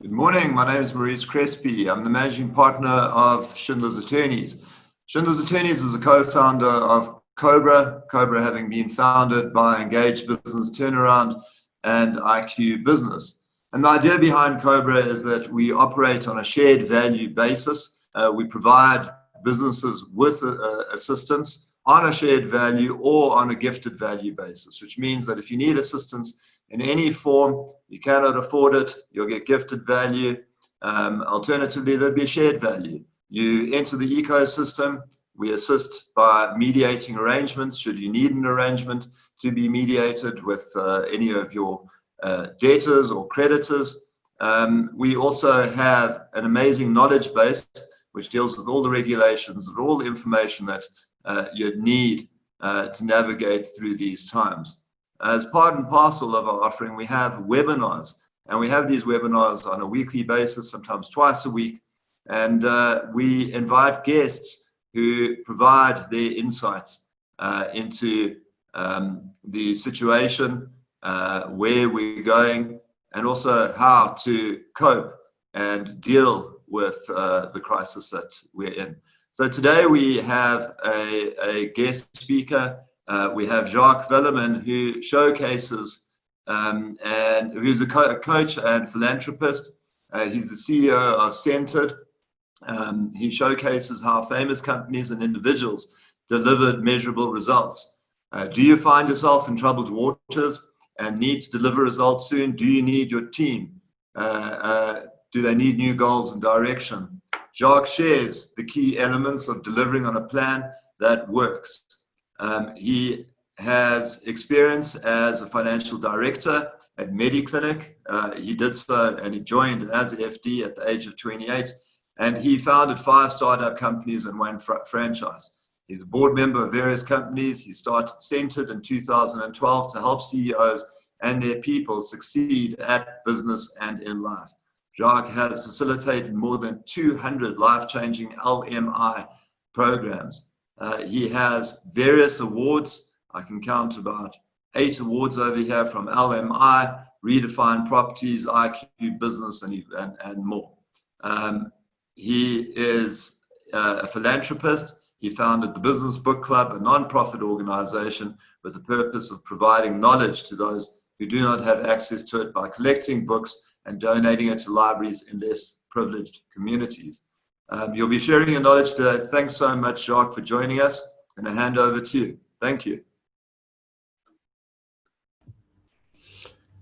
Good morning. My name is Maurice Crespi. I'm the managing partner of Schindler's Attorneys. Schindler's Attorneys is a co-founder of COBRA, COBRA having been founded by Engaged Business Turnaround and IQ Business. And the idea behind COBRA is that we operate on a shared value basis. We provide businesses with assistance on a shared value or on a gifted value basis, which means that if you need assistance in any form, you cannot afford it, you'll get gifted value. Alternatively, there'd be a shared value. You enter the ecosystem, we assist by mediating arrangements, should you need an arrangement to be mediated with any of your debtors or creditors. We also have an amazing knowledge base, which deals with all the regulations and all the information that you'd need to navigate through these times. As part and parcel of our offering, we have webinars, and we have these webinars on a weekly basis, sometimes twice a week, and we invite guests who provide their insights into the situation, where we're going, and also how to cope and deal with the crisis that we're in. So today we have a guest speaker. We have Jacques Velleman, who showcases and who's a coach and philanthropist. He's the CEO of Centered. He showcases how famous companies and individuals delivered measurable results. Do you find yourself in troubled waters and need to deliver results soon? Do you need your team? Do they need new goals and direction? Jacques shares the key elements of delivering on a plan that works. He has experience as a financial director at MediClinic. He did so and he joined as FD at the age of 28, and he founded 5 startup companies and 1 franchise. He's a board member of various companies. He started Centered in 2012 to help CEOs and their people succeed at business and in life. Jacques has facilitated more than 200 life-changing LMI programs. He has various awards. I can count about 8 awards over here from LMI, Redefined Properties, IQ Business, and more. He is a philanthropist. He founded the Business Book Club, a non-profit organization with the purpose of providing knowledge to those who do not have access to it by collecting books and donating it to libraries in less privileged communities. You'll be sharing your knowledge today. Thanks so much, Jacques, for joining us. And I hand over to you. Thank you.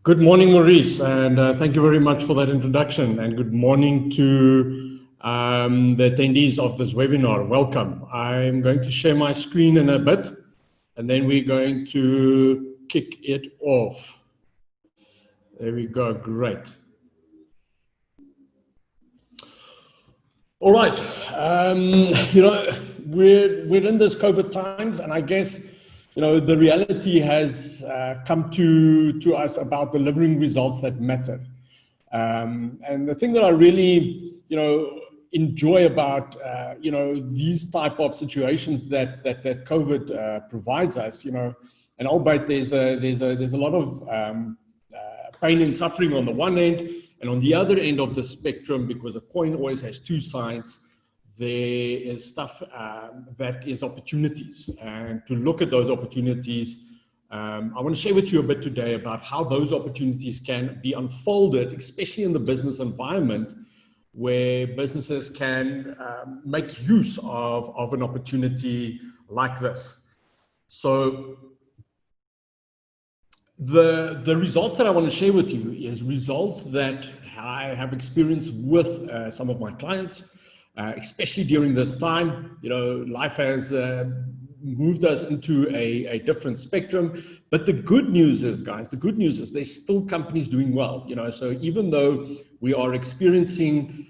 Good morning, Maurice, and thank you very much for that introduction. And good morning to the attendees of this webinar. Welcome. I'm going to share my screen in a bit, and then we're going to kick it off. There we go. Great. All right, we're in this COVID times, and I guess, the reality has come to us about delivering results that matter. And the thing that I really, enjoy about, these type of situations that COVID provides us, and albeit there's a lot of pain and suffering on the one end, and on the other end of the spectrum, because a coin always has 2 sides, there is stuff that is opportunities. And to look at those opportunities, I want to share with you a bit today about how those opportunities can be unfolded, especially in the business environment, where businesses can make use of an opportunity like this. So the results that I want to share with you is results that I have experienced with some of my clients, especially during this time. Life has moved us into a different spectrum. But the good news is, guys, there's still companies doing well. So even though we are experiencing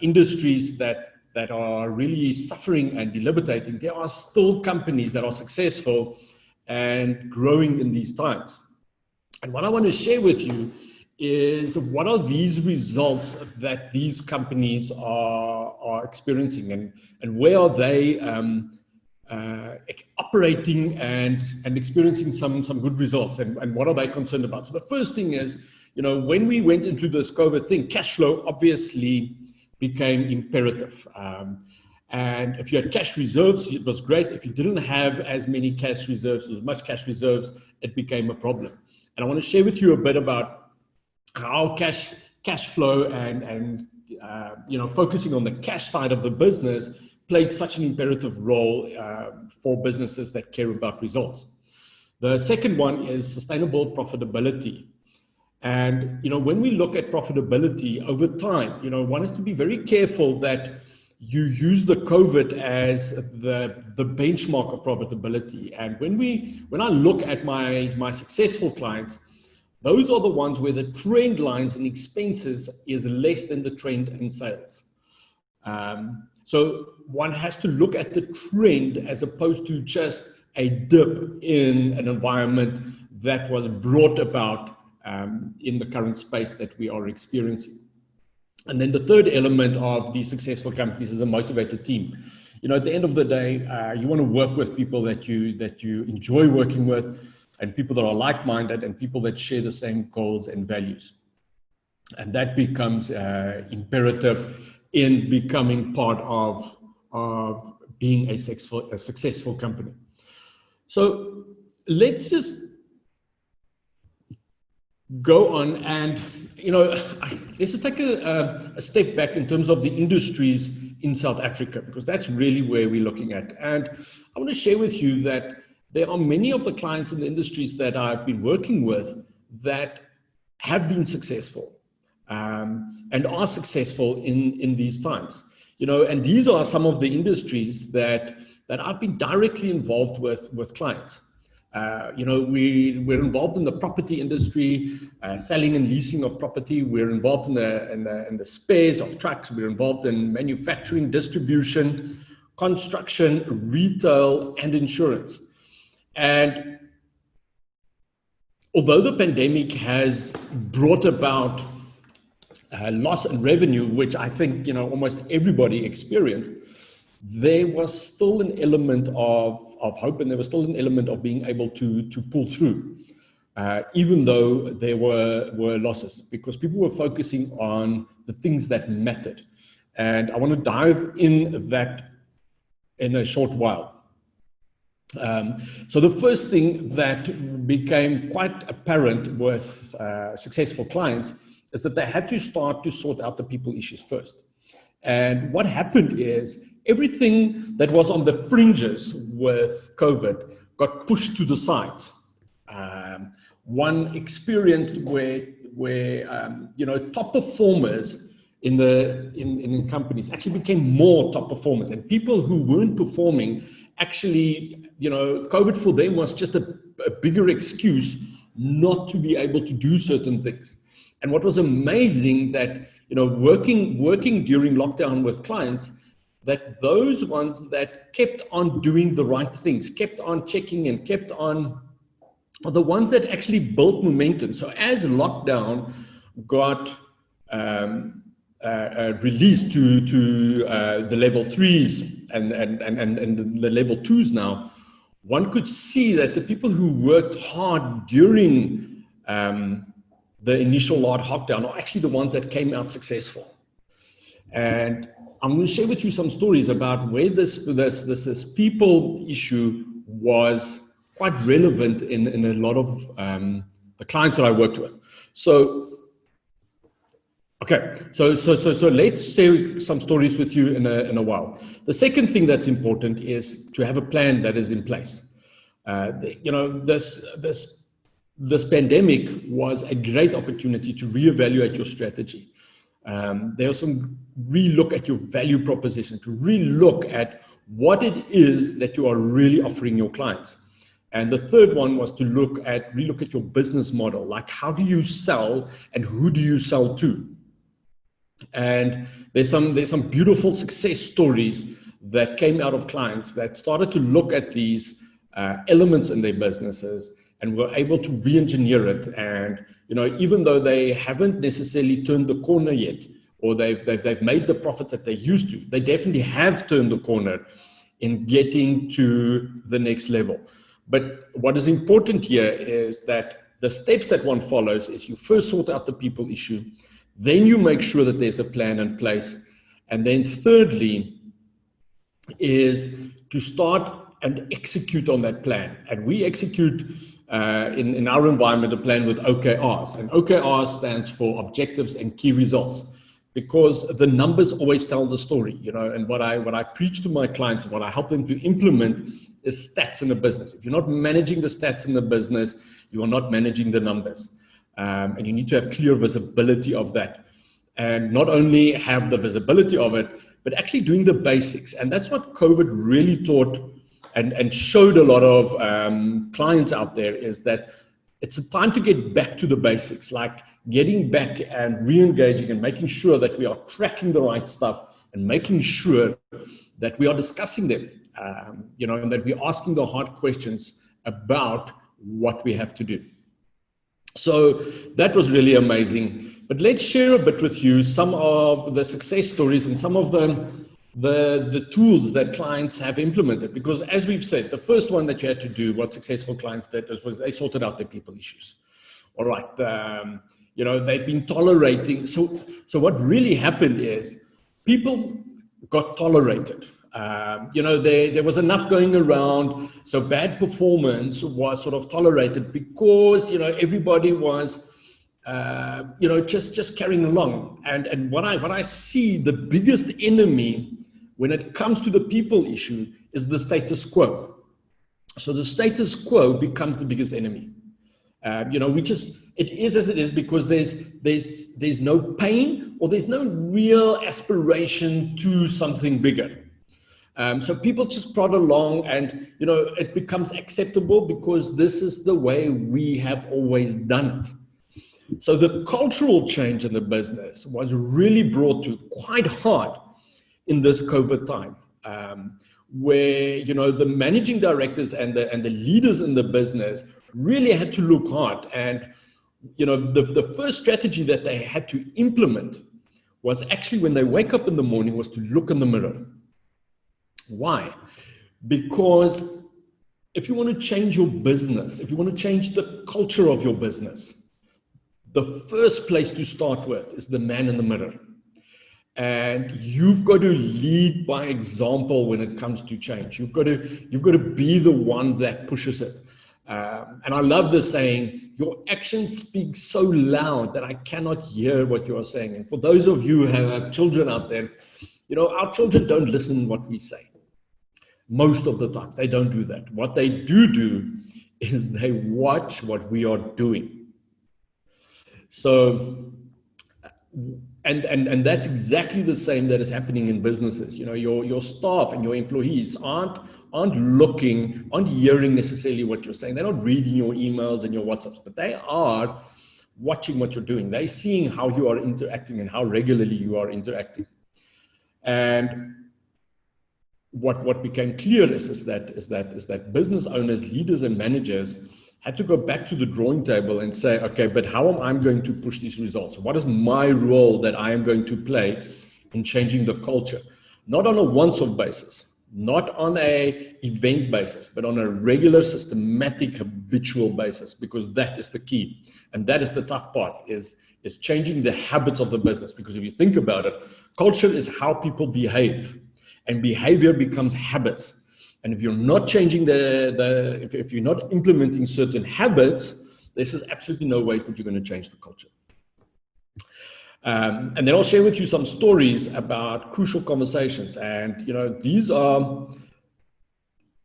industries that are really suffering and debilitating, there are still companies that are successful and growing in these times. And what I want to share with you is what are these results that these companies are experiencing, and where are they operating and experiencing some good results, and what are they concerned about. So the first thing is, when we went into this COVID thing, cash flow obviously became imperative. And if you had cash reserves, it was great. If you didn't have as many cash reserves, as much cash reserves, it became a problem. And I want to share with you a bit about how cash flow and focusing on the cash side of the business played such an imperative role for businesses that care about results. The second one is sustainable profitability. And, when we look at profitability over time, one has to be very careful that you use the COVID as the benchmark of profitability. And when I look at my successful clients, those are the ones where the trend lines in expenses is less than the trend in sales. So one has to look at the trend as opposed to just a dip in an environment that was brought about in the current space that we are experiencing. And then the third element of these successful companies is a motivated team. At the end of the day, you want to work with people that you enjoy working with, and people that are like-minded, and people that share the same goals and values. And that becomes imperative in becoming part of being a successful company. So let's just go on and, let's just take a step back in terms of the industries in South Africa, because that's really where we're looking at. And I want to share with you that there are many of the clients in the industries that I've been working with that have been successful and are successful in these times. And these are some of the industries that I've been directly involved with clients. We're involved in the property industry, selling and leasing of property. We're involved in the spares of trucks. We're involved in manufacturing, distribution, construction, retail, and insurance. And although the pandemic has brought about loss in revenue, which I think almost everybody experienced, there was still an element of hope, and there was still an element of being able to pull through, even though there were losses, because people were focusing on the things that mattered. And I want to dive in that in a short while. So the first thing that became quite apparent with successful clients is that they had to start to sort out the people issues first. And what happened is everything that was on the fringes with COVID got pushed to the sides. One experienced where top performers in companies actually became more top performers, and people who weren't performing actually, COVID for them was just a bigger excuse not to be able to do certain things. And what was amazing that, working during lockdown with clients, that those ones that kept on doing the right things, kept on checking and kept on, are the ones that actually built momentum. So as lockdown got released to the level 3s and the level 2s now, one could see that the people who worked hard during the initial lockdown are actually the ones that came out successful. And I'm going to share with you some stories about where this people issue was quite relevant in a lot of the clients that I worked with. So, okay, so let's share some stories with you in a while. The second thing that's important is to have a plan that is in place. This pandemic was a great opportunity to reevaluate your strategy. There was some relook at your value proposition, to relook at what it is that you are really offering your clients. And the third one was to relook at your business model, like how do you sell and who do you sell to? And there's some beautiful success stories that came out of clients that started to look at these elements in their businesses and were able to re-engineer it. And even though they haven't necessarily turned the corner yet, or they've made the profits that they used to, they definitely have turned the corner in getting to the next level. But what is important here is that the steps that one follows is you first sort out the people issue, then you make sure that there's a plan in place, and then thirdly is to start and execute on that plan. And we execute in our environment a plan with OKRs, and OKR stands for objectives and key results, because the numbers always tell the story, you know. And what I preach to my clients and what I help them to implement is stats in the business. If you're not managing the stats in the business, you are not managing the numbers. And you need to have clear visibility of that. And not only have the visibility of it, but actually doing the basics. And that's what COVID really taught and showed a lot of clients out there, is that it's a time to get back to the basics, like getting back and re-engaging and making sure that we are tracking the right stuff and making sure that we are discussing them, you know, and that we're asking the hard questions about what we have to do. So that was really amazing. But let's share a bit with you some of the success stories and some of the tools that clients have implemented. Because as we've said, the first one that you had to do, what successful clients did, was they sorted out their people issues. All right, you know, they've been tolerating. So what really happened is people got tolerated. You know, there was enough going around, so bad performance was sort of tolerated because, you know, everybody was, you know, just carrying along. And what I see, the biggest enemy when it comes to the people issue is the status quo. So the status quo becomes the biggest enemy. You know, it is as it is because there's no pain, or there's no real aspiration to something bigger. So people just prod along, and, you know, it becomes acceptable because this is the way we have always done it. So the cultural change in the business was really brought to quite hard in this COVID time, where, you know, the managing directors and the leaders in the business really had to look hard. And, you know, the first strategy that they had to implement was actually, when they wake up in the morning, was to look in the mirror. Why? Because if you want to change your business, if you want to change the culture of your business, the first place to start with is the man in the mirror. And you've got to lead by example when it comes to change. You've got to be the one that pushes it. And I love the saying, your actions speak so loud that I cannot hear what you are saying. And for those of you who have children out there, you know, our children don't listen to what we say. Most of the time, they don't do that. What they do is they watch what we are doing. So, and that's exactly the same that is happening in businesses. You know, your staff and your employees aren't hearing necessarily what you're saying. They're not reading your emails and your WhatsApps, but they are watching what you're doing. They're seeing how you are interacting and how regularly you are interacting. And what became clear is that business owners, leaders, and managers had to go back to the drawing table and say, okay, but how am I going to push these results? What is my role that I am going to play in changing the culture? Not on a once-off basis, not on a event basis, but on a regular, systematic, habitual basis, because that is the key. And that is the tough part, is changing the habits of the business. Because if you think about it, culture is how people behave. And behavior becomes habits. And if you're not changing if you're not implementing certain habits, there's absolutely no ways that you're going to change the culture. And then I'll share with you some stories about crucial conversations. And, you know, these are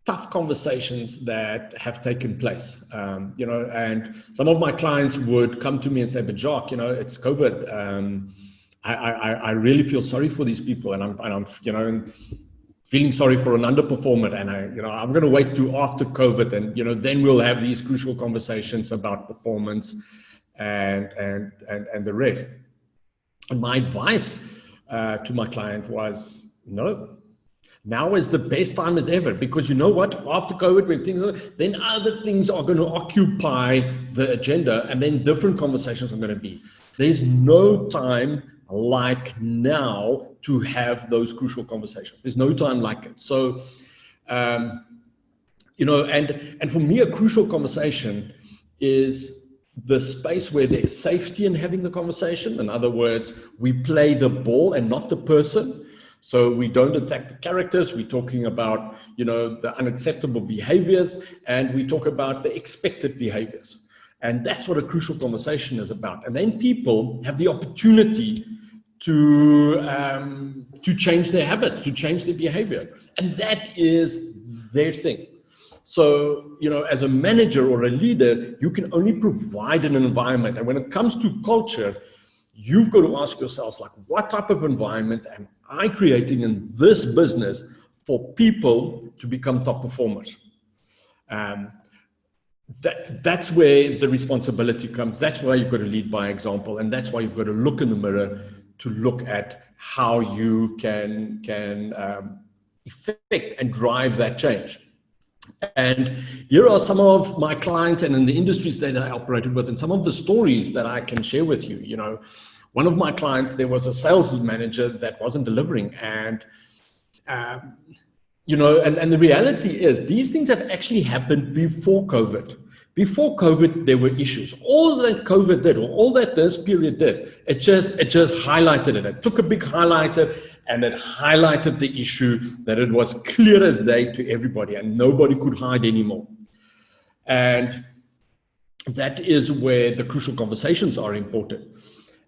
tough conversations that have taken place. You know, and some of my clients would come to me and say, but Jacques, you know, it's COVID. I really feel sorry for these people, and I'm you know, feeling sorry for an underperformer, and I'm going to wait till after COVID, and, you know, then we'll have these crucial conversations about performance and the rest. And my advice to my client was, no, now is the best time as ever, because you know what, after COVID, when things are, then other things are going to occupy the agenda, and then different conversations are going to be. There's no time like now to have those crucial conversations. There's no time like it. So, you know, and for me, a crucial conversation is the space where there's safety in having the conversation. In other words, we play the ball and not the person. So we don't attack the characters. We're talking about, the unacceptable behaviors, and we talk about the expected behaviors. And that's what a crucial conversation is about. And then people have the opportunity to change their habits, to change their behavior. And that is their thing. So, as a manager or a leader, you can only provide an environment. And when it comes to culture, you've got to ask yourselves, like, what type of environment am I creating in this business for people to become top performers? That's where the responsibility comes. That's why you've got to lead by example. And that's why you've got to look in the mirror to look at how you can effect and drive that change. And here are some of my clients and in the industries that I operated with, and some of the stories that I can share with you. One of my clients, there was a sales manager that wasn't delivering, and and the reality is these things have actually happened before COVID. Before COVID, there were issues. All that COVID did, or all that this period did, it just highlighted it. It took a big highlighter and it highlighted the issue that it was clear as day to everybody, and nobody could hide anymore. And that is where the crucial conversations are important.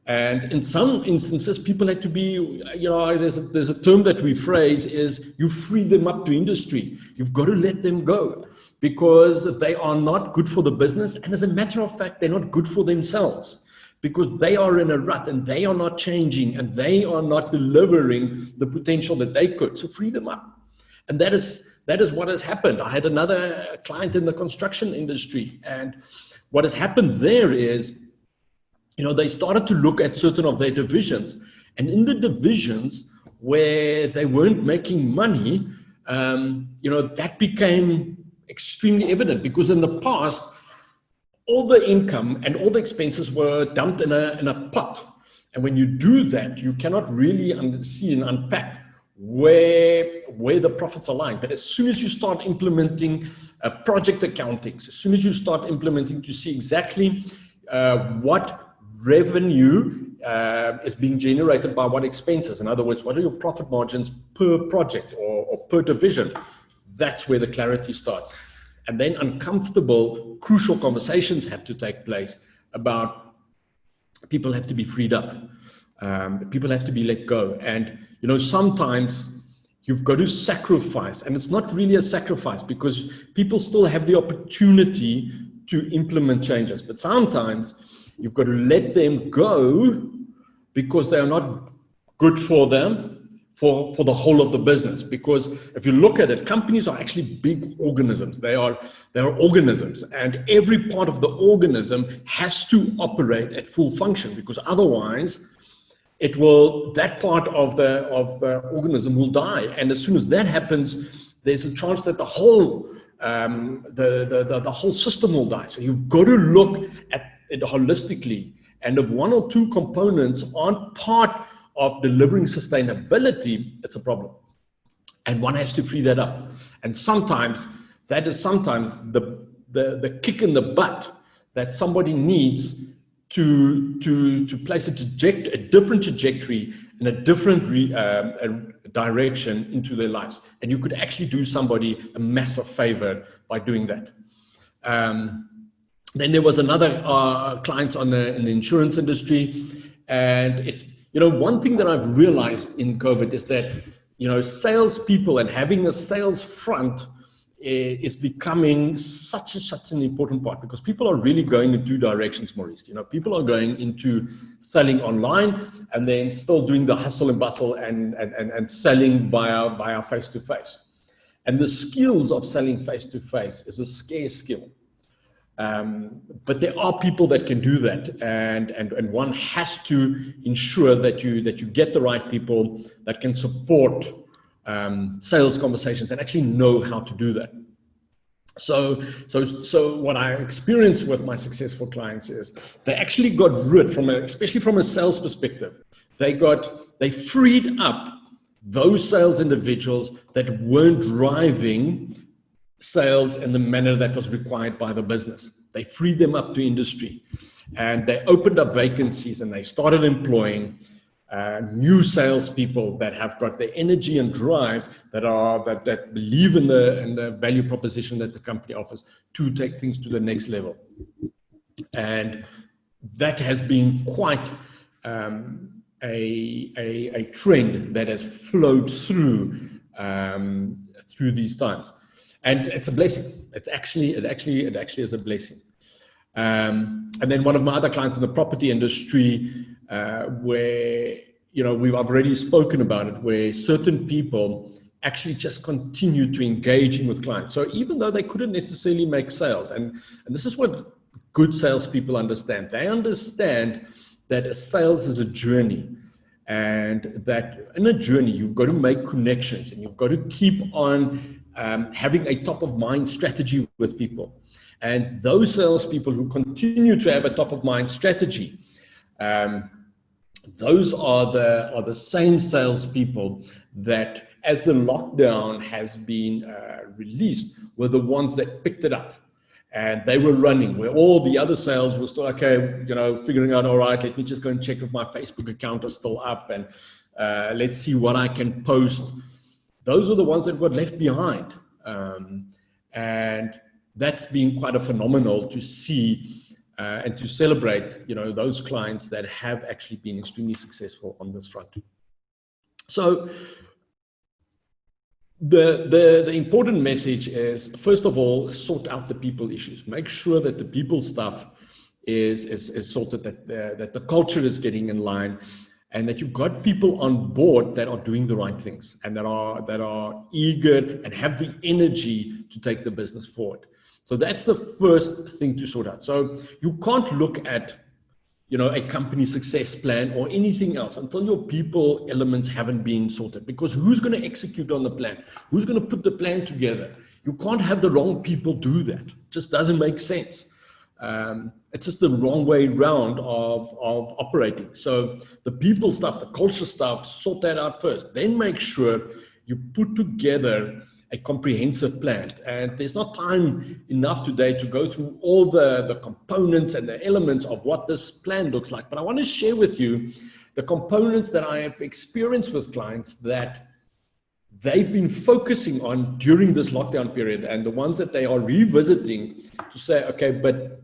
And in some instances, people had to be, there's a term that we phrase is you free them up to industry. You've got to let them go because they are not good for the business. And as a matter of fact, they're not good for themselves because they are in a rut and they are not changing and they are not delivering the potential that they could. So free them up. And that is what has happened. I had another client in the construction industry, and what has happened there is, they started to look at certain of their divisions, and in the divisions where they weren't making money, that became extremely evident because in the past, all the income and all the expenses were dumped in a pot. And when you do that, you cannot really see and unpack where the profits are lying. But as soon as you start implementing project accounting, as soon as you start implementing to see exactly what revenue is being generated by what expenses. In other words, what are your profit margins per project or per division? That's where the clarity starts. And then uncomfortable, crucial conversations have to take place about people have to be freed up. People have to be let go. And, sometimes you've got to sacrifice. And it's not really a sacrifice because people still have the opportunity to implement changes. But sometimes you've got to let them go because they are not good for them, for the whole of the business. Because if you look at it, companies are actually big organisms. They are organisms, and every part of the organism has to operate at full function because otherwise that part of the organism will die. And as soon as that happens, there's a chance that the whole system will die. So you've got to look at it holistically, and if one or two components aren't part of delivering sustainability, it's a problem, and one has to free that up. And sometimes that is the kick in the butt that somebody needs to place a different trajectory and a different direction into their lives. And you could actually do somebody a massive favor by doing that. Then there was another client in the insurance industry, and one thing that I've realized in COVID is that salespeople and having a sales front is becoming such an important part because people are really going in two directions, Maurice. People are going into selling online and then still doing the hustle and bustle and selling via face-to-face. And the skills of selling face-to-face is a scarce skill. But there are people that can do that, and one has to ensure that you get the right people that can support sales conversations and actually know how to do that. So what I experienced with my successful clients is they actually got rid especially from a sales perspective, they freed up those sales individuals that weren't driving sales in the manner that was required by the business. They freed them up to industry, and they opened up vacancies, and they started employing new salespeople that have got the energy and drive that believe in the value proposition that the company offers to take things to the next level. And that has been quite a trend that has flowed through these times, and it's a blessing. It actually is a blessing. And then one of my other clients in the property industry, where I've already spoken about it, where certain people actually just continue to engaging with clients. So even though they couldn't necessarily make sales, and this is what good salespeople understand. They understand that a sales is a journey, and that in a journey you've got to make connections, and you've got to keep on having a top of mind strategy with people. And those salespeople who continue to have a top of mind strategy, those are the same salespeople that, as the lockdown has been released, were the ones that picked it up. And they were running, where all the other sales were still, okay, figuring out, all right, let me just go and check if my Facebook account is still up, and let's see what I can post. Those were the ones that got left behind. And that's been quite a phenomenal to see and to celebrate, those clients that have actually been extremely successful on this front. So the important message is, first of all, sort out the people issues. Make sure that the people stuff is sorted, that the culture is getting in line, and that you've got people on board that are doing the right things, and that are eager and have the energy to take the business forward. So that's the first thing to sort out. So you can't look at a company success plan or anything else until your people elements haven't been sorted, because who's going to execute on the plan? Who's going to put the plan together? You can't have the wrong people do that. It just doesn't make sense. It's just the wrong way round of operating. So the people stuff, the culture stuff, sort that out first. Then make sure you put together a comprehensive plan. And there's not time enough today to go through all the components and the elements of what this plan looks like. But I want to share with you the components that I have experienced with clients that they've been focusing on during this lockdown period, and the ones that they are revisiting to say, okay, but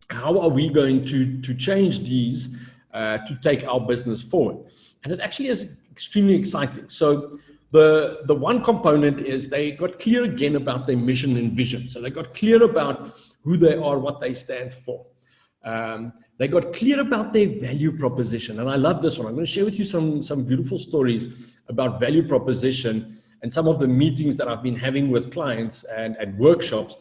how are we going to change these to take our business forward? And it actually is extremely exciting. So the one component is they got clear again about their mission and vision. So they got clear about who they are, what they stand for. They got clear about their value proposition. And I love this one. I'm going to share with you some beautiful stories about value proposition and some of the meetings that I've been having with clients and workshops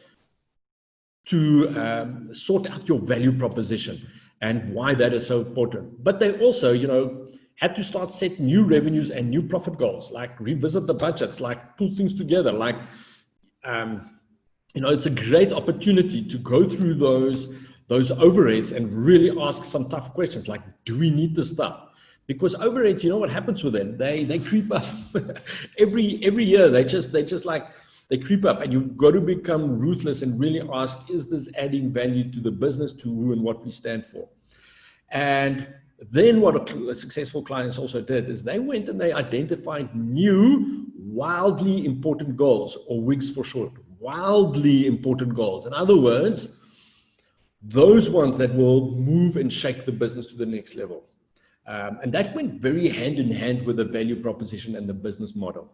to sort out your value proposition and why that is so important. But they also, had to start set new revenues and new profit goals, like revisit the budgets, like pull things together, like, it's a great opportunity to go through those overheads and really ask some tough questions, like, do we need this stuff? Because overheads, what happens with them? They creep up every year. They creep up, and you've got to become ruthless and really ask, is this adding value to the business, to who and what we stand for? And then what a successful clients also did is they went and they identified new, wildly important goals, or WIGs for short, wildly important goals. In other words, those ones that will move and shake the business to the next level. And that went very hand in hand with the value proposition and the business model.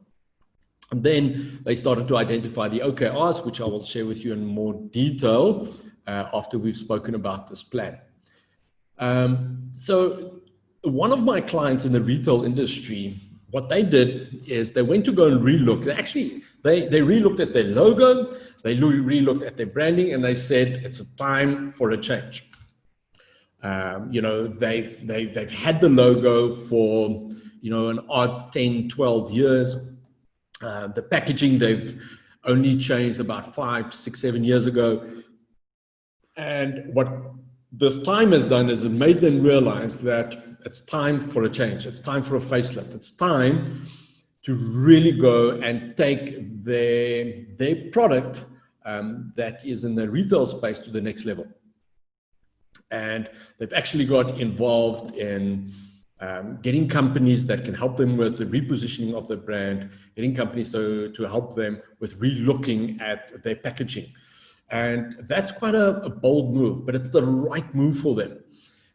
And then they started to identify the OKRs, which I will share with you in more detail after we've spoken about this plan. So one of my clients in the retail industry, what they did is they went to go and relook. They relooked at their logo, they relooked at their branding, and they said it's a time for a change. They've had the logo for an odd 10, 12 years. The packaging they've only changed about 5, 6, 7 years ago. And what this time has done is it made them realize that it's time for a change. It's time for a facelift. It's time to really go and take their product that is in the retail space to the next level. And they've actually got involved in getting companies that can help them with the repositioning of the brand, getting companies to help them with relooking at their packaging. And that's quite a bold move, but it's the right move for them,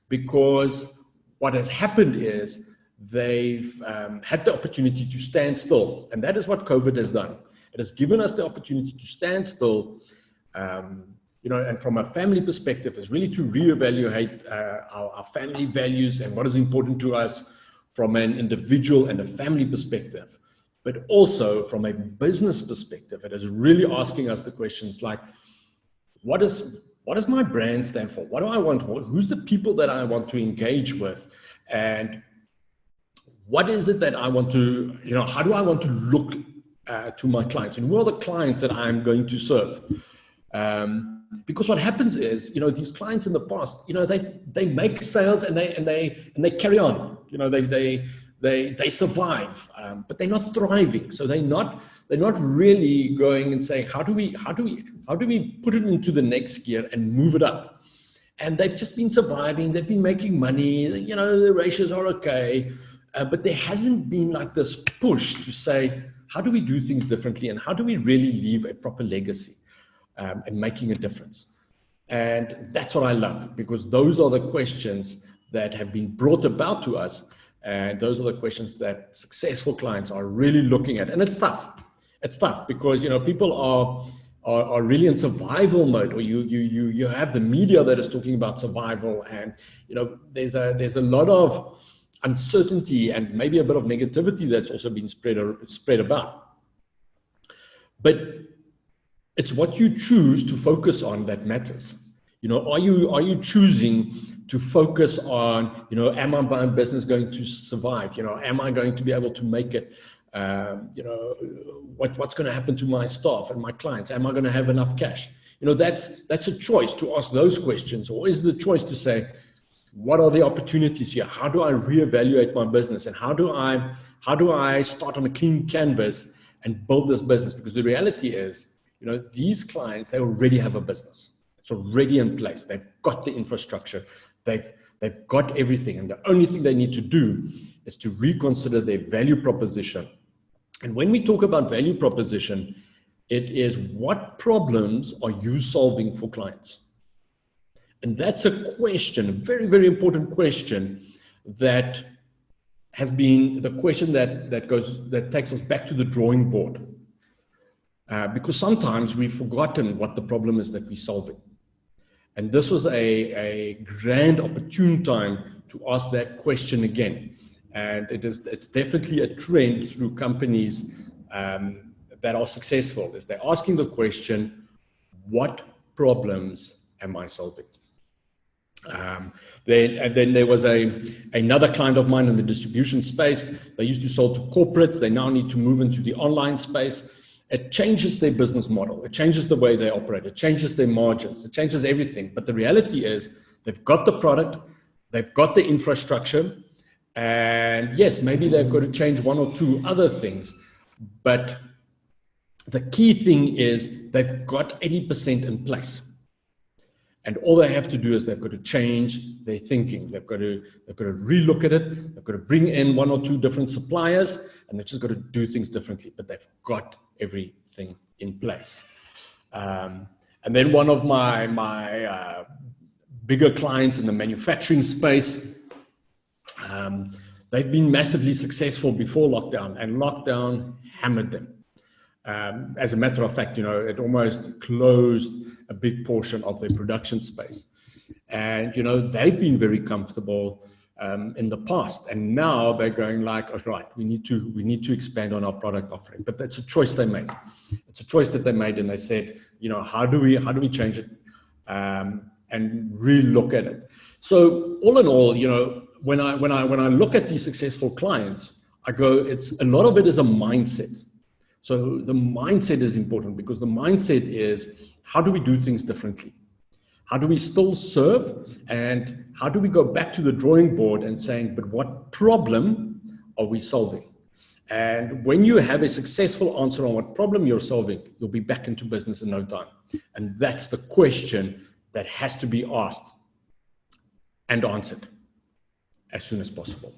because what has happened is they've had the opportunity to stand still. And that is what COVID has done. It has given us the opportunity to stand still, and from a family perspective, is really to reevaluate our family values and what is important to us from an individual and a family perspective. But also from a business perspective, it is really asking us the questions like, what does my brand stand for? What do I want? Who's the people that I want to engage with? And what is it that I want to, how do I want to look to my clients? And who are the clients that I'm going to serve? Because what happens is, these clients in the past, they make sales and they carry on. They survive, but they're not thriving. So they're not really going and saying, how do we put it into the next gear and move it up? And they've just been surviving. They've been making money. The ratios are okay, but there hasn't been like this push to say, how do we do things differently, and how do we really leave a proper legacy and making a difference? And that's what I love, because those are the questions that have been brought about to us. And those are the questions that successful clients are really looking at. And it's tough. It's tough because, people are really in survival mode, or you have the media that is talking about survival, and, there's a lot of uncertainty and maybe a bit of negativity that's also been spread about. But it's what you choose to focus on that matters. Are you choosing to focus on, am I my business going to survive? Am I going to be able to make it? What's going to happen to my staff and my clients? Am I going to have enough cash? That's a choice to ask those questions, or is the choice to say, what are the opportunities here? How do I reevaluate my business, and how do I start on a clean canvas and build this business? Because the reality is, these clients, they already have a business. It's already in place. They've got the infrastructure. They've got everything. And the only thing they need to do is to reconsider their value proposition. And when we talk about value proposition, it is, what problems are you solving for clients? And that's a question, a very, very important question, that has been the question that takes us back to the drawing board. Because sometimes we've forgotten what the problem is that we're solving. And this was a grand opportune time to ask that question again. And it's definitely a trend through companies that are successful, is they're asking the question, what problems am I solving? Then there was another client of mine in the distribution space. They used to sell to corporates. They now need to move into the online space. It changes their business model. It changes the way they operate. It changes their margins. It changes everything. But the reality is, they've got the product, they've got the infrastructure, and yes, maybe they've got to change one or two other things. But the key thing is they've got 80% in place. And all they have to do is they've got to change their thinking. They've got to relook at it. They've got to bring in one or two different suppliers, and they've just got to do things differently. But they've got everything in place. And then one of my bigger clients in the manufacturing space, they've been massively successful before lockdown, and lockdown hammered them. As a matter of fact, it almost closed a big portion of their production space. And, they've been very comfortable in the past. And now they're going like, all right, we need to expand on our product offering. But that's a choice they made. It's a choice that they made. And they said, how do we change it and really look at it? So all in all, when I look at these successful clients, I go, a lot of it is a mindset. So the mindset is important, because the mindset is, how do we do things differently? How do we still serve? And how do we go back to the drawing board and saying, but what problem are we solving? And when you have a successful answer on what problem you're solving, you'll be back into business in no time. And that's the question that has to be asked and answered as soon as possible.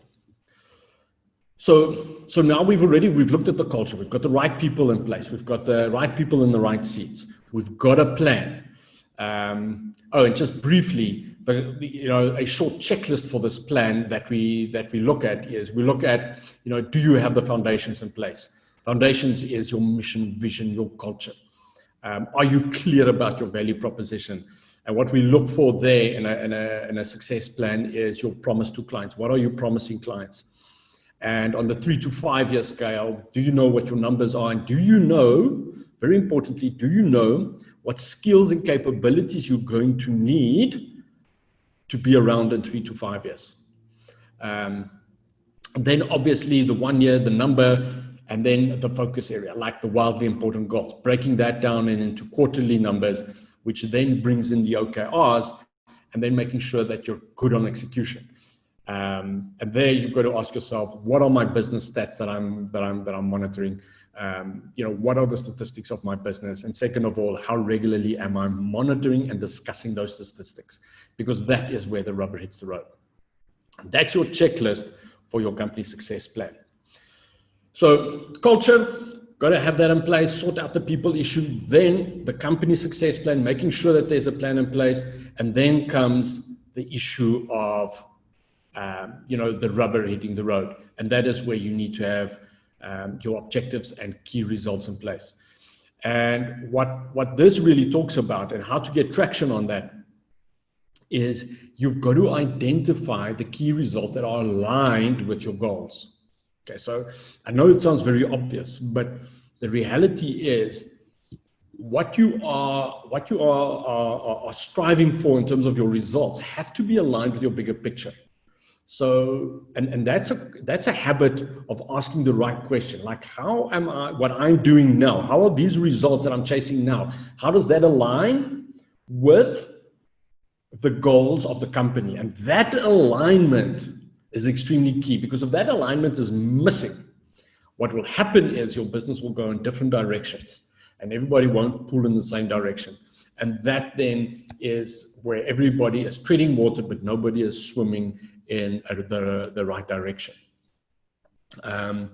So now we've looked at the culture. We've got the right people in place. We've got the right people in the right seats. We've got a plan. And just briefly, but a short checklist for this plan that we look at is do you have the foundations in place? Foundations is your mission, vision, your culture. Are you clear about your value proposition? And what we look for there in a success plan is your promise to clients. What are you promising clients? And on the 3 to 5 year scale, do you know what your numbers are? And do you know, very importantly, do you know what skills and capabilities you're going to need to be around in 3 to 5 years? Then obviously the 1 year, the number, and then the focus area, like the wildly important goals, breaking that down into quarterly numbers, which then brings in the OKRs, and then making sure that you're good on execution. And there you've got to ask yourself, what are my business stats that I'm monitoring? What are the statistics of my business? And second of all, how regularly am I monitoring and discussing those statistics? Because that is where the rubber hits the road. That's your checklist for your company success plan. So culture, got to have that in place, sort out the people issue, then the company success plan, making sure that there's a plan in place, and then comes the issue of the rubber hitting the road. And that is where you need to have your objectives and key results in place. And what this really talks about and how to get traction on that is you've got to identify the key results that are aligned with your goals. Okay, so I know it sounds very obvious, but the reality is what you are striving for in terms of your results have to be aligned with your bigger picture. So, and that's a habit of asking the right question, like how am I, what I'm doing now, how are these results that I'm chasing now, how does that align with the goals of the company? And that alignment is extremely key, because if that alignment is missing, what will happen is your business will go in different directions and everybody won't pull in the same direction. And that then is where everybody is treading water, but nobody is swimming in the right direction. And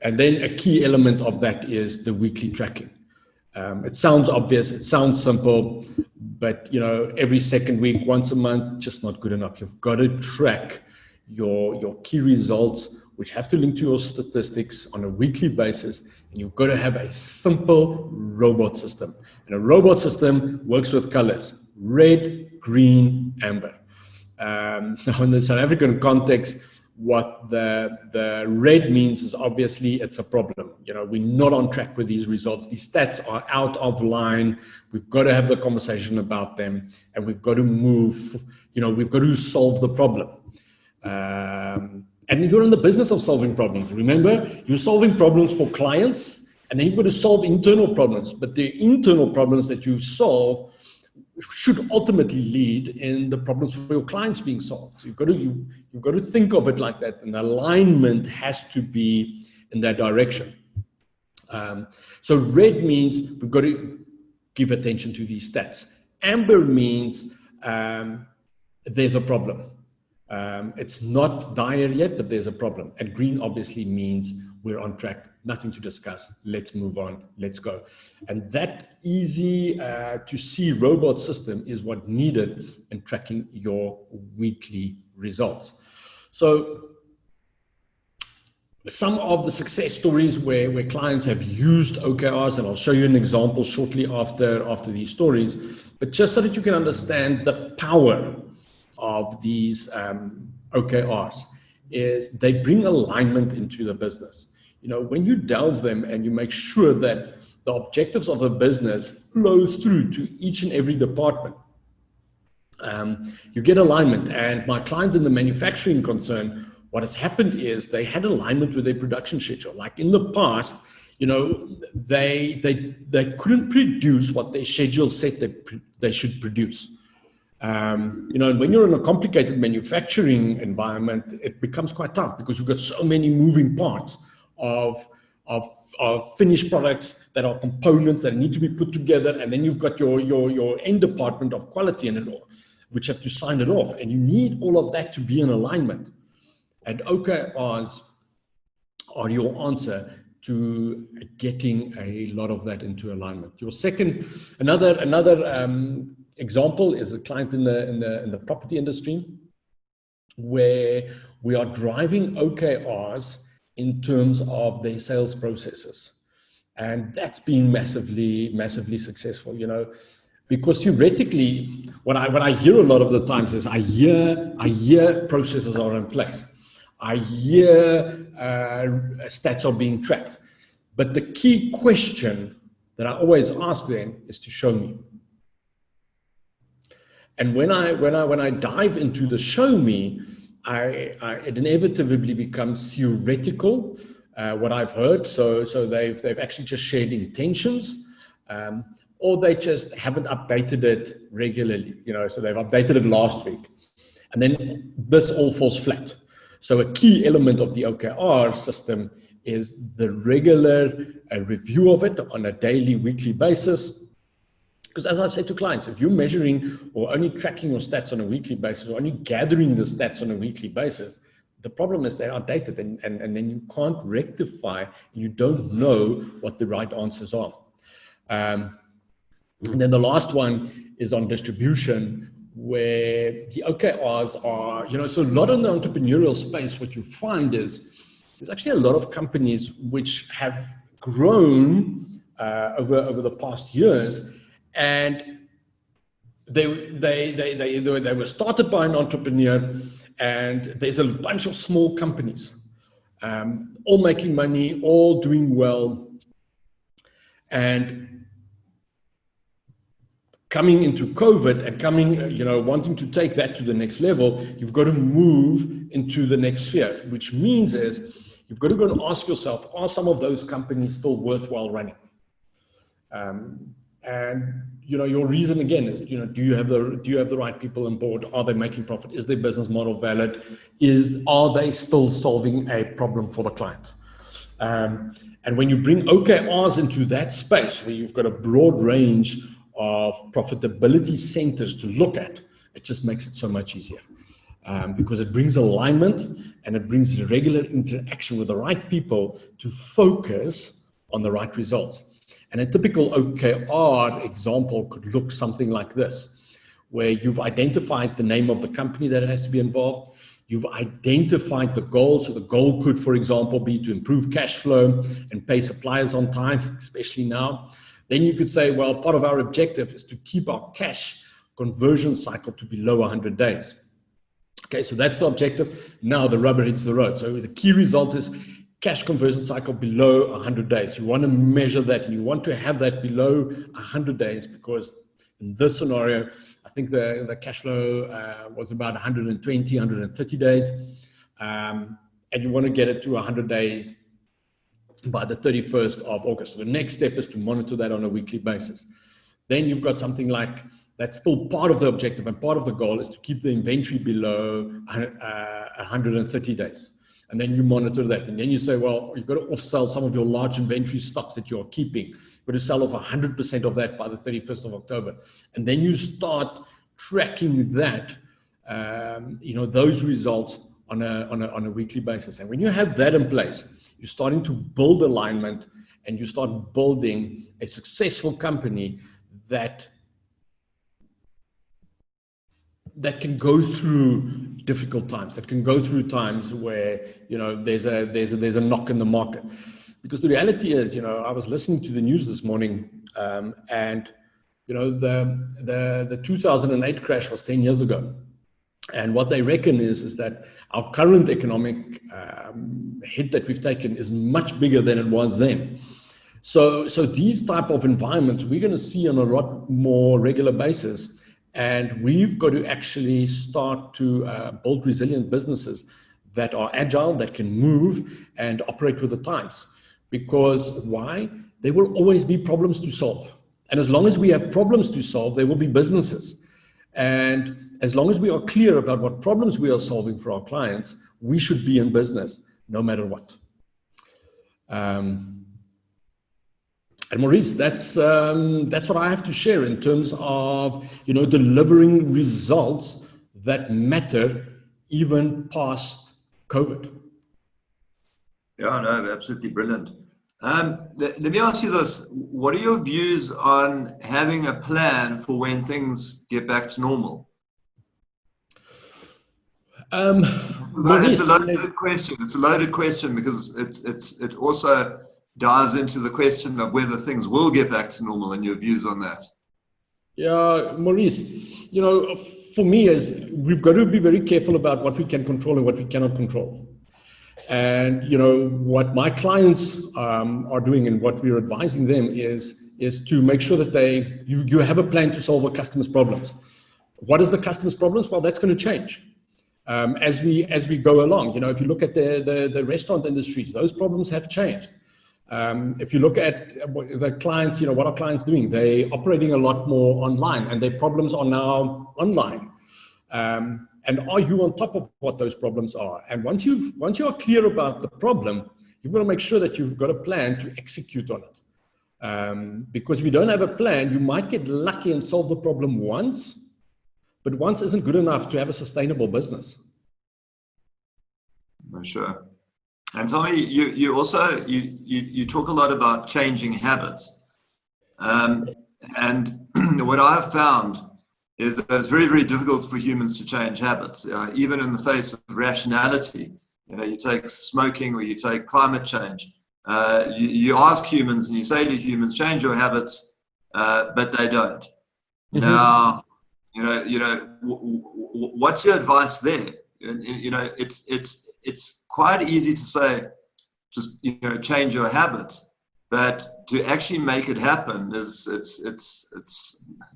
then a key element of that is the weekly tracking. It sounds obvious, it sounds simple, but every second week, once a month, just not good enough. You've got to track your key results, which have to link to your statistics on a weekly basis, and you've got to have a simple robot system. And a robot system works with colors: red, green, amber. Now in the South African context, what the red means is obviously it's a problem. We're not on track with these results. These stats are out of line. We've got to have the conversation about them, and we've got to move, we've got to solve the problem. And you're in the business of solving problems. Remember, you're solving problems for clients, and then you've got to solve internal problems. But the internal problems that you solve should ultimately lead in the problems for your clients being solved. So you've got to think of it like that, and alignment has to be in that direction. So red means we've got to give attention to these stats. Amber means there's a problem. It's not dire yet, but there's a problem. And green obviously means we're on track, nothing to discuss, let's move on, let's go. And that easy to see robot system is what needed in tracking your weekly results. So some of the success stories where clients have used OKRs, and I'll show you an example shortly after these stories, but just so that you can understand the power of these OKRs, is they bring alignment into the business. When you delve them and you make sure that the objectives of the business flow through to each and every department, you get alignment. And my client in the manufacturing concern, what has happened is they had alignment with their production schedule. Like in the past, they couldn't produce what their schedule said they should produce. And when you're in a complicated manufacturing environment, it becomes quite tough because you've got so many moving parts of finished products that are components that need to be put together, and then you've got your end department of quality in it all, which have to sign it off, and you need all of that to be in alignment. And OKRs are your answer to getting a lot of that into alignment. Your second, another example is a client in the property industry, where we are driving OKRs in terms of their sales processes. And that's been massively successful, you know, because theoretically, what I hear a lot of the times is I hear processes are in place. I hear stats are being tracked. But the key question that I always ask them is to show me. And when I dive into the show me, it inevitably becomes theoretical, what I've heard. So they've actually just shared intentions, or they just haven't updated it regularly. You know, so they've updated it last week, and then this all falls flat. So a key element of the OKR system is the regular review of it on a daily, weekly basis. Because as I've said to clients, if you're measuring or only tracking your stats on a weekly basis, or only gathering the stats on a weekly basis, the problem is they're outdated, and then you can't rectify, you don't know what the right answers are. And then the last one is on distribution, where the OKRs are, you know, so a lot in the entrepreneurial space, what you find is there's actually a lot of companies which have grown over the past years, and they were started by an entrepreneur, and there's a bunch of small companies, all making money, all doing well, and coming into COVID and wanting to take that to the next level, you've got to move into the next sphere, which means is you've got to go and ask yourself, are some of those companies still worthwhile running? And your reason again is, do you have the right people on board? Are they making profit? Is their business model valid? Are they still solving a problem for the client? And when you bring OKRs into that space, where you've got a broad range of profitability centers to look at, it just makes it so much easier, because it brings alignment and it brings regular interaction with the right people to focus on the right results. And a typical OKR example could look something like this, where you've identified the name of the company that has to be involved. You've identified the goal. So the goal could, for example, be to improve cash flow and pay suppliers on time, especially now. Then you could say, well, part of our objective is to keep our cash conversion cycle to below 100 days. Okay, so that's the objective. Now the rubber hits the road. So the key result is cash conversion cycle below 100 days. You want to measure that, and you want to have that below 100 days, because in this scenario, I think the cash flow was about 120, 130 days. And you want to get it to 100 days by the 31st of August. So the next step is to monitor that on a weekly basis. Then you've got something like, that's still part of the objective, and part of the goal is to keep the inventory below 130 days. And then you monitor that. And then you say, well, you've got to off-sell some of your large inventory stocks that you're keeping. You've got to sell off 100% of that by the 31st of October. And then you start tracking that, those results on a weekly basis. And when you have that in place, you're starting to build alignment, and you start building a successful company that can go through difficult times, that can go through times where, there's a knock in the market. Because the reality is, I was listening to the news this morning, and, the 2008 crash was 10 years ago. And what they reckon is that our current economic hit that we've taken is much bigger than it was then. So these type of environments we're going to see on a lot more regular basis. And we've got to actually start to build resilient businesses that are agile, that can move and operate with the times. Because why? There will always be problems to solve. And as long as we have problems to solve, there will be businesses. And as long as we are clear about what problems we are solving for our clients, we should be in business no matter what. And Maurice, that's what I have to share in terms of, delivering results that matter even past COVID. Yeah, no, absolutely brilliant. Let me ask you this. What are your views on having a plan for when things get back to normal? Maurice, It's a loaded question. It's a loaded question because it also dives into the question of whether things will get back to normal and your views on that. Yeah, Maurice, for me, we've got to be very careful about what we can control and what we cannot control. And what my clients are doing and what we're advising them is to make sure that you have a plan to solve a customer's problems. What is the customer's problems? Well, that's going to change as we go along. If you look at the restaurant industries, those problems have changed. If you look at the clients, what are clients doing? They're operating a lot more online, and their problems are now online. And are you on top of what those problems are? And once you are clear about the problem, you've got to make sure that you've got a plan to execute on it. Because if you don't have a plan, you might get lucky and solve the problem once, but once isn't good enough to have a sustainable business. Sure. And tell me, you also you talk a lot about changing habits, and what I've found is that it's very, very difficult for humans to change habits, even in the face of rationality. You take smoking or you take climate change. You ask humans and you say to humans, change your habits, but they don't. Mm-hmm. Now, what's your advice there? It's quite easy to say, just change your habits, but to actually make it happen it's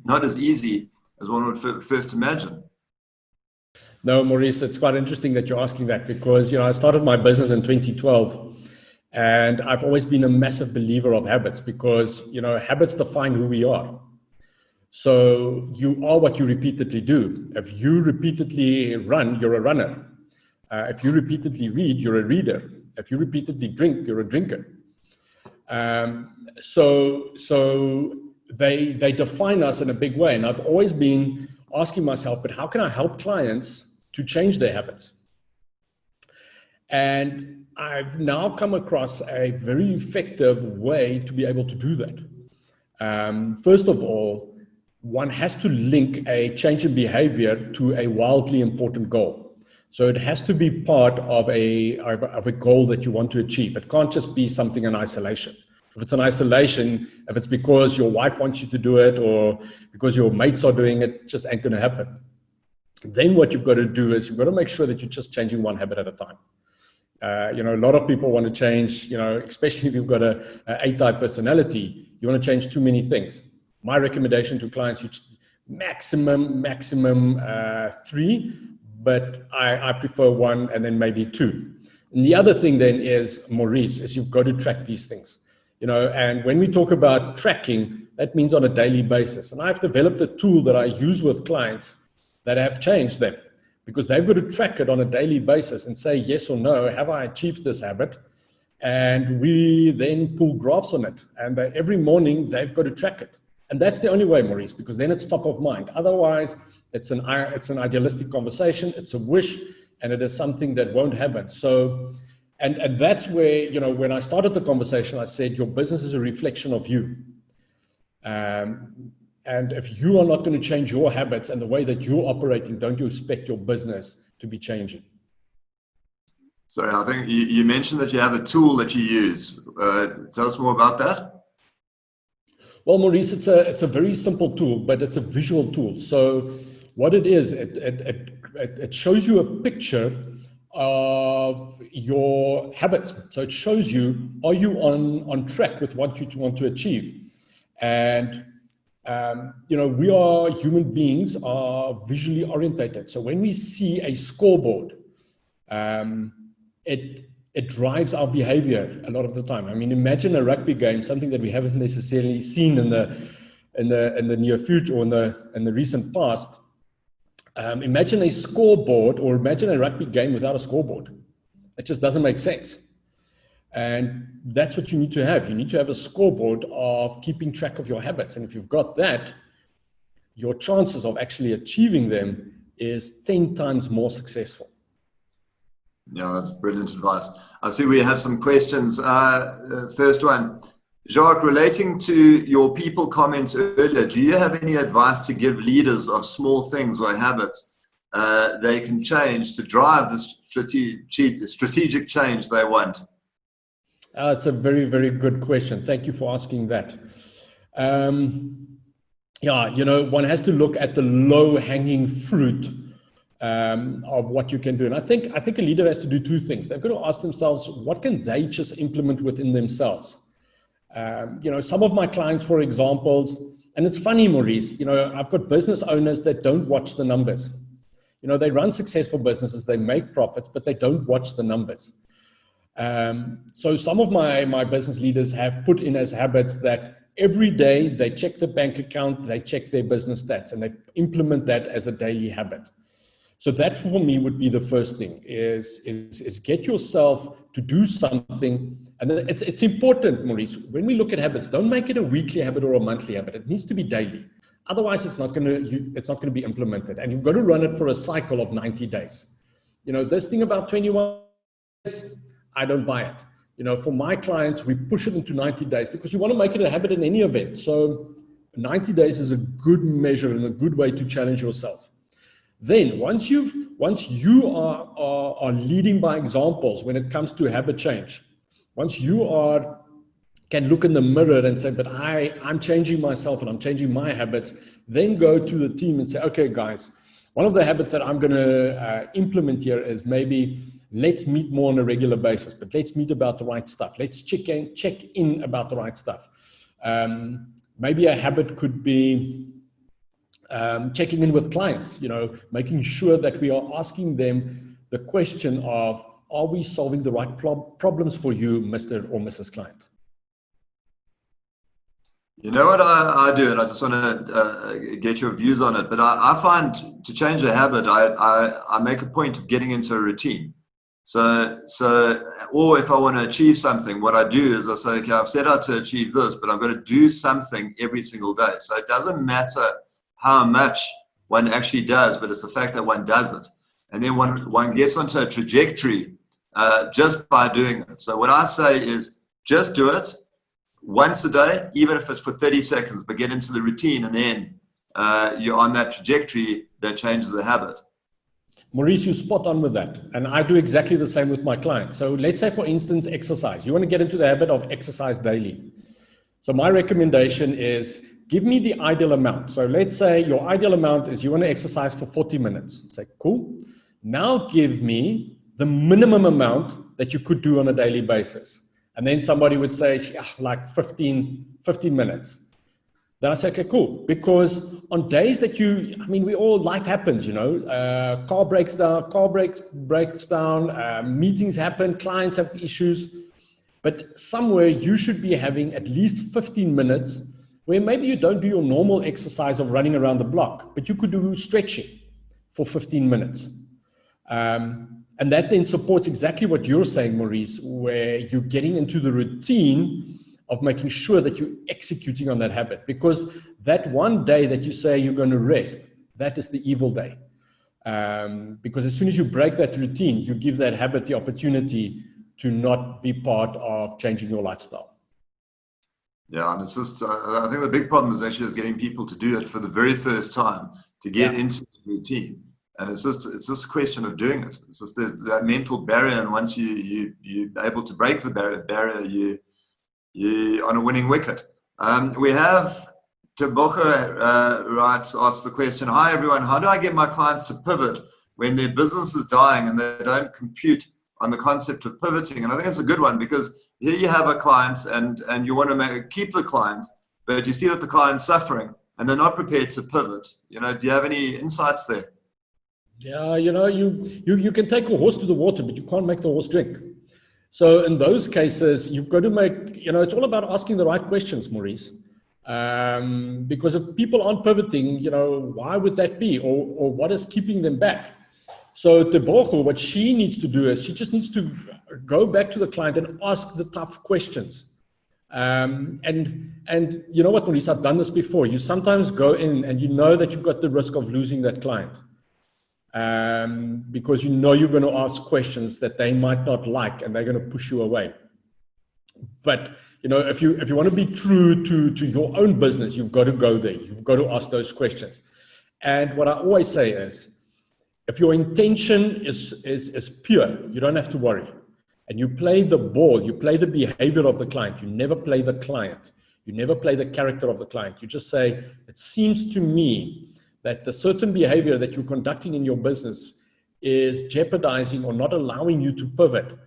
not as easy as one would first imagine. No, Maurice, it's quite interesting that you're asking that because I started my business in 2012, and I've always been a massive believer of habits because habits define who we are. So you are what you repeatedly do. If you repeatedly run, you're a runner. If you repeatedly read, you're a reader. If you repeatedly drink, you're a drinker. So they define us in a big way. And I've always been asking myself, but how can I help clients to change their habits? And I've now come across a very effective way to be able to do that. First of all, one has to link a change in behavior to a wildly important goal. So it has to be part of a goal that you want to achieve. It can't just be something in isolation. If it's in isolation, if it's because your wife wants you to do it or because your mates are doing it, it just ain't going to happen. Then what you've got to do is you've got to make sure that you're just changing one habit at a time. A lot of people want to change, especially if you've got a A-type personality, you want to change too many things. My recommendation to clients, maximum 3, but I prefer 1 and then maybe 2. And the other thing then is, Maurice, is you've got to track these things. And when we talk about tracking, that means on a daily basis. And I've developed a tool that I use with clients that have changed them because they've got to track it on a daily basis and say yes or no, have I achieved this habit? And we then pull graphs on it. And every morning they've got to track it. And that's the only way, Maurice, because then it's top of mind. Otherwise, it's an idealistic conversation, it's a wish, and it is something that won't happen. So, and that's where, when I started the conversation, I said, your business is a reflection of you. And if you are not going to change your habits and the way that you're operating, don't you expect your business to be changing? Sorry, I think you mentioned that you have a tool that you use. Tell us more about that. Well, Maurice, it's a very simple tool, but it's a visual tool. So what it is, it shows you a picture of your habits. So it shows you, are you on track with what you want to achieve? And, we are human beings are visually orientated. So when we see a scoreboard, it drives our behavior a lot of the time. I mean, imagine a rugby game, something that we haven't necessarily seen in the near future or in the recent past. Imagine a scoreboard or imagine a rugby game without a scoreboard. It just doesn't make sense. And that's what you need to have. You need to have a scoreboard of keeping track of your habits. And if you've got that, your chances of actually achieving them is 10 times more successful. Yeah, that's brilliant advice. I see we have some questions. First one, Jacques, relating to your people comments earlier, do you have any advice to give leaders of small things or habits they can change to drive the strategic change they want? It's a very, very good question. Thank you for asking that. Yeah, you know, one has to look at the low-hanging fruit of what you can do. And I think a leader has to do two things. They've got to ask themselves, what can they just implement within themselves? You know, some of my clients, for examples, and it's funny, Maurice, you know, I've got business owners that don't watch the numbers. You know, they run successful businesses, they make profits, but they don't watch the numbers. So some of my business leaders have put in as habits that every day they check the bank account, they check their business stats, and they implement that as a daily habit. So that for me would be the first thing, is get yourself to do something. And it's important, Maurice, when we look at habits, don't make it a weekly habit or a monthly habit. It needs to be daily. Otherwise, it's not going to be implemented. And you've got to run it for a cycle of 90 days. You know, this thing about 21 days, I don't buy it. You know, for my clients, we push it into 90 days because you want to make it a habit in any event. So 90 days is a good measure and a good way to challenge yourself. Then once you are leading by examples when it comes to habit change, once you can look in the mirror and say, but I'm changing myself and I'm changing my habits, then go to the team and say, okay, guys, one of the habits that I'm going to implement here is maybe let's meet more on a regular basis, but let's meet about the right stuff. Let's check in about the right stuff. Maybe a habit could be checking in with clients, you know, making sure that we are asking them the question of, are we solving the right problems for you, Mr. or Mrs. Client? You know what I do, and I just want to get your views on it, but I find to change a habit, I make a point of getting into a routine. So, or if I want to achieve something, what I do is I say, okay, I've set out to achieve this, but I'm going to do something every single day. So it doesn't matter how much one actually does, but it's the fact that one does it. And then one gets onto a trajectory just by doing it. So what I say is just do it once a day, even if it's for 30 seconds, but get into the routine, and then you're on that trajectory that changes the habit. Maurice, you're spot on with that. And I do exactly the same with my clients. So let's say, for instance, exercise. You want to get into the habit of exercise daily. So my recommendation is give me the ideal amount. So let's say your ideal amount is you want to exercise for 40 minutes. Say, cool. Now give me the minimum amount that you could do on a daily basis. And then somebody would say, yeah, like 15 minutes. Then I say, okay, cool. Because on days that life happens, you know, car breaks down, meetings happen, clients have issues. But somewhere you should be having at least 15 minutes where maybe you don't do your normal exercise of running around the block, but you could do stretching for 15 minutes. And that then supports exactly what you're saying, Maurice, where you're getting into the routine of making sure that you're executing on that habit. Because that one day that you say you're going to rest, that is the evil day. Because as soon as you break that routine, you give that habit the opportunity to not be part of changing your lifestyle. Yeah, and it's just, I think the big problem is actually getting people to do it for the very first time, to get into the routine. And it's just a question of doing it. It's just there's that mental barrier, and once you're able to break the barrier, you're on a winning wicket. We have Tebogo asks the question, hi everyone, how do I get my clients to pivot when their business is dying and they don't compute on the concept of pivoting? And I think it's a good one, because here you have a client and you want to keep the client, but you see that the client's suffering and they're not prepared to pivot. You know, do you have any insights there? Yeah, you know, you can take a horse to the water, but you can't make the horse drink. So in those cases, you've got to make, you know, it's all about asking the right questions, Maurice. Because if people aren't pivoting, you know, why would that be? Or what is keeping them back? So Tebogo, what she needs to do is she just needs to go back to the client and ask the tough questions. And you know what, Maurice, I've done this before. You sometimes go in and you know that you've got the risk of losing that client because you know you're going to ask questions that they might not like and they're going to push you away. But you know, if you want to be true to your own business, you've got to go there. You've got to ask those questions. And what I always say is, if your intention is pure, you don't have to worry. And you play the ball, you play the behavior of the client. You never play the client. You never play the character of the client. You just say, it seems to me that the certain behavior that you're conducting in your business is jeopardizing or not allowing you to pivot.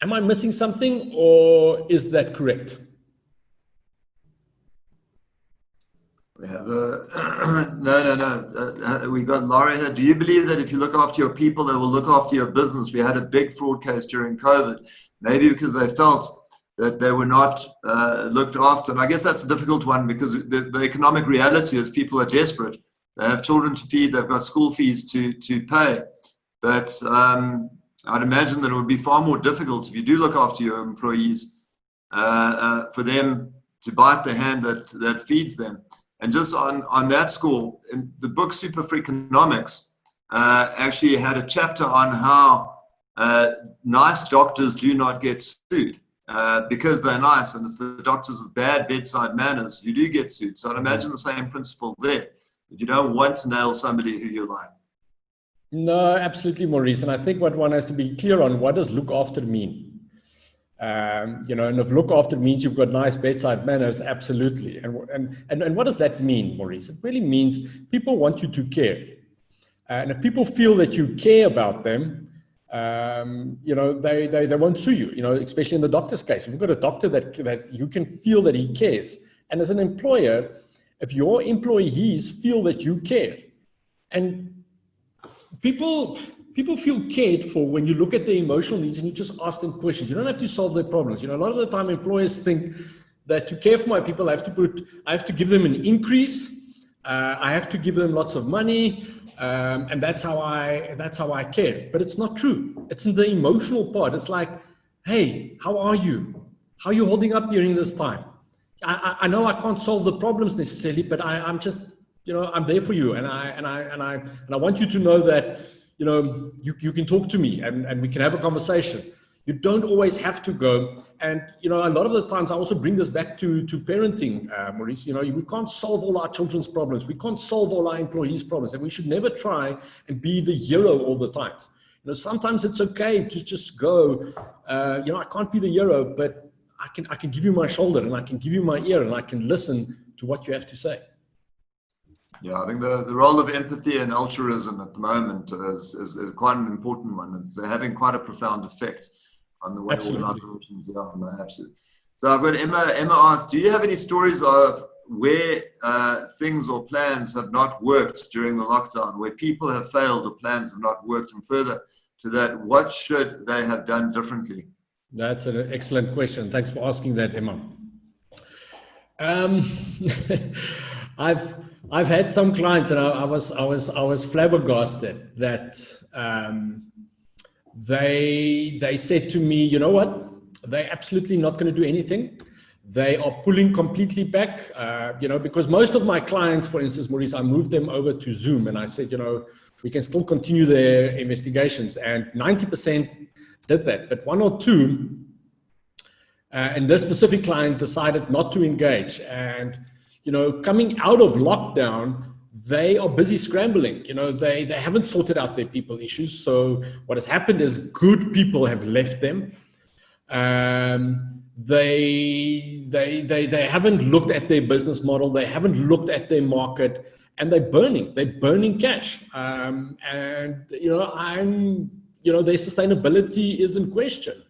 Am I missing something, or is that correct? We have no. We got Laurie here. Do you believe that if you look after your people, they will look after your business? We had a big fraud case during COVID, maybe because they felt that they were not looked after. And I guess that's a difficult one because the economic reality is people are desperate. They have children to feed. They've got school fees to pay. But I'd imagine that it would be far more difficult if you do look after your employees for them to bite the hand that feeds them. And just on that score, in the book Super Freakonomics actually had a chapter on how nice doctors do not get sued because they're nice, and it's the doctors with bad bedside manners who do get sued. So I'd imagine the same principle there. You don't want to nail somebody who you like. No, absolutely, Maurice. And I think what one has to be clear on, what does look after mean? You know, and if look after means you've got nice bedside manners, absolutely. And what does that mean, Maurice? It really means people want you to care. And if people feel that you care about them, you know, they won't sue you, you know, especially in the doctor's case. If you've got a doctor that you can feel that he cares. And as an employer, if your employees feel that you care, and people feel cared for when you look at their emotional needs and you just ask them questions. You don't have to solve their problems. You know, a lot of the time employers think that to care for my people, I have to give them an increase. I have to give them lots of money. And that's how I care. But it's not true. It's in the emotional part. It's like, hey, how are you? How are you holding up during this time? I know I can't solve the problems necessarily, but I'm just, you know, I'm there for you. And I want you to know that, you know, you can talk to me and we can have a conversation. You don't always have to go. And, you know, a lot of the times I also bring this back to parenting, Maurice. You know, we can't solve all our children's problems. We can't solve all our employees' problems. And we should never try and be the hero all the time. You know, sometimes it's okay to just go, you know, I can't be the hero, but I can give you my shoulder and I can give you my ear and I can listen to what you have to say. Yeah, I think the role of empathy and altruism at the moment is quite an important one. It's having quite a profound effect on the way organizations are. No, absolutely. So I've got Emma. Emma asked, do you have any stories of where things or plans have not worked during the lockdown, where people have failed or plans have not worked? And further to that, what should they have done differently? That's an excellent question. Thanks for asking that, Emma. I've had some clients, and I was flabbergasted that they said to me, you know what? They're absolutely not going to do anything. They are pulling completely back, you know, because most of my clients, for instance, Maurice, I moved them over to Zoom, and I said, you know, we can still continue their investigations, and 90% did that, but one or two, and this specific client decided not to engage. And you know, coming out of lockdown, they are busy scrambling. You know, they haven't sorted out their people issues. So what has happened is good people have left them. They haven't looked at their business model. They haven't looked at their market, and they're burning cash. And you know, their sustainability is in question.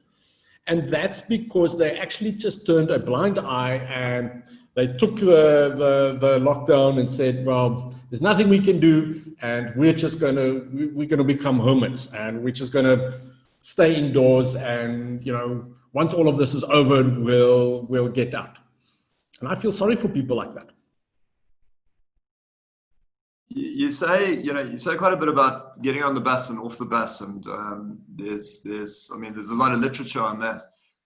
And that's because they actually just turned a blind eye and they took the lockdown and said, well, there's nothing we can do, and we're gonna become hermits, and we're just gonna stay indoors, and you know, once all of this is over, we'll get out. And I feel sorry for people like that. You say, you say quite a bit about getting on the bus and off the bus, and there's a lot of literature on that.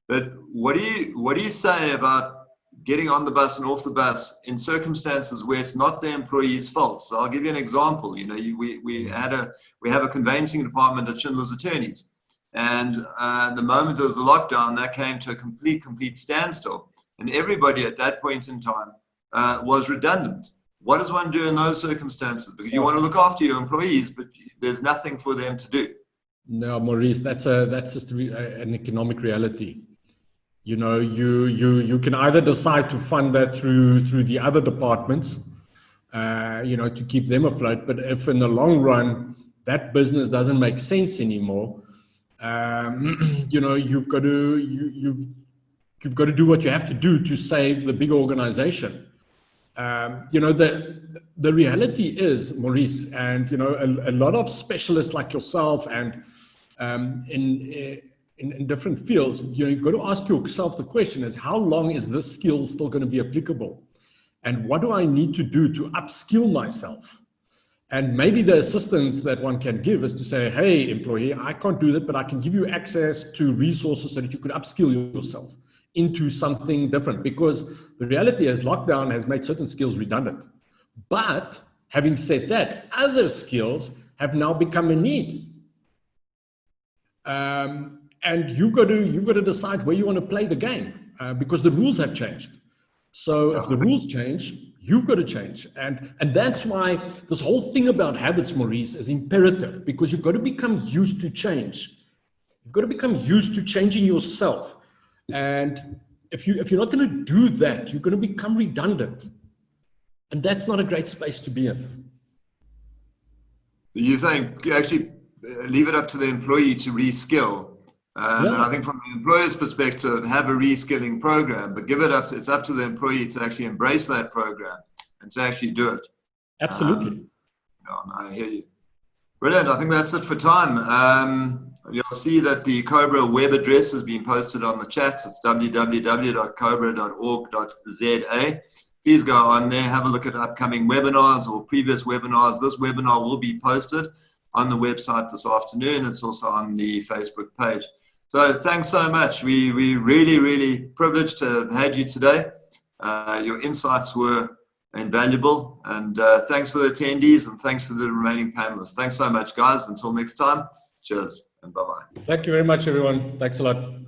But what do you say about getting on the bus and off the bus in circumstances where it's not the employee's fault? So I'll give you an example. We have a conveyancing department at Schindler's Attorneys, and the moment there was the lockdown, that came to a complete standstill, and everybody at that point in time was redundant. What does one do in those circumstances? Because you want to look after your employees, but there's nothing for them to do. No, Maurice, that's just an economic reality. You can either decide to fund that through the other departments, to keep them afloat. But if in the long run that business doesn't make sense anymore, you've got to do what you have to do to save the big organization. The reality is, Maurice, and a lot of specialists like yourself and in different fields, you've got to ask yourself the question is, how long is this skill still going to be applicable? And what do I need to do to upskill myself? And maybe the assistance that one can give is to say, hey, employee, I can't do that, but I can give you access to resources so that you could upskill yourself into something different, because the reality is lockdown has made certain skills redundant. But having said that, other skills have now become a need. And you've got to decide where you want to play the game, because the rules have changed. So if the rules change, you've got to change. And that's why this whole thing about habits, Maurice, is imperative, because you've got to become used to change. You've got to become used to changing yourself. And if you're not going to do that, you're going to become redundant. And that's not a great space to be in. You're saying you actually leave it up to the employee to reskill. And I think from the employer's perspective, have a reskilling program, but it's up to the employee to actually embrace that program and to actually do it. Absolutely. I hear you. Brilliant. I think that's it for time. You'll see that the COBRA web address has been posted on the chat. It's www.cobra.org.za. Please go on there, have a look at upcoming webinars or previous webinars. This webinar will be posted on the website this afternoon. It's also on the Facebook page. So thanks so much. We really, really privileged to have had you today. Your insights were invaluable. And thanks for the attendees and thanks for the remaining panelists. Thanks so much, guys. Until next time, cheers and bye-bye. Thank you very much, everyone. Thanks a lot.